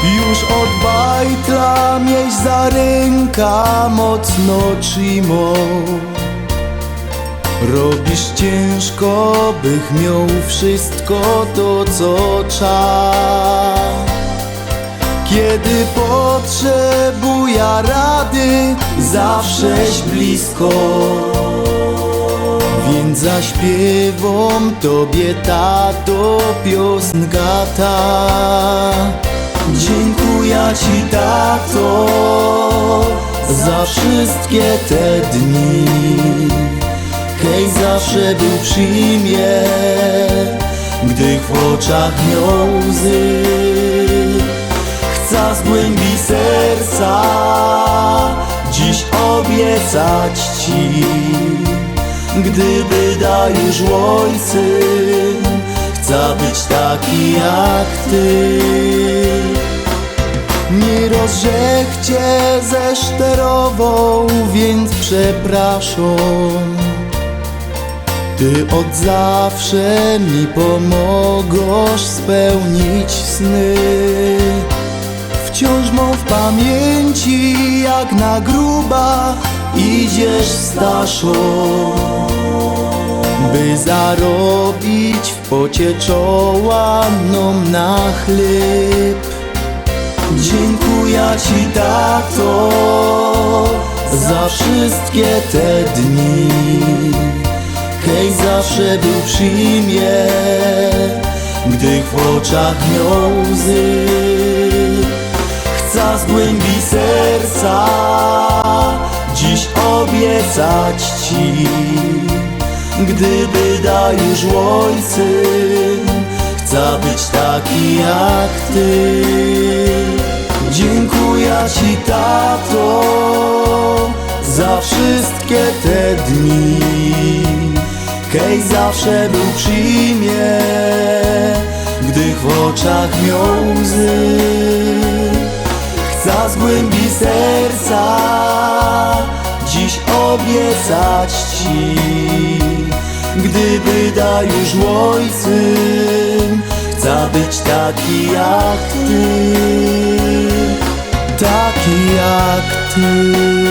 Już od bajtla mieś za ręka mocno trzymo. Robisz ciężko, bych miał wszystko to, co trzeba. Kiedy potrzebuję rady, zawsześ blisko. Więc zaśpiewam tobie, tato, piosenka ta. Dziękuję ci, tato, za wszystkie te dni. Kej zawsze był przy mnie, gdy w oczach miał łzy. Chcę z głębi serca dziś obiecać ci, gdyby dajesz ojcem, chcę być taki jak ty. Nie rozrzech cię ze szterową, więc przepraszam. Ty od zawsze mi pomogłaś spełnić sny. Wciąż mam w pamięci, jak na gruba idziesz staszo, by zarobić w pocie czoła nam na chleb. Dziękuję ci, tato, za wszystkie te dni. Kej zawsze był przy mnie, gdy w oczach miał łzy. Chcę z głębi serca dziś obiecać ci, gdyby dajesz ojcem, chcę być taki jak ty. Dziękuję ci, tato, za wszystkie te dni. Kej zawsze był przy mnie, gdy w oczach miał łzy. Chcę z głębi serca dziś obiecać ci, gdyby dajesz ojcem, chcę być taki jak ty, taki jak ty.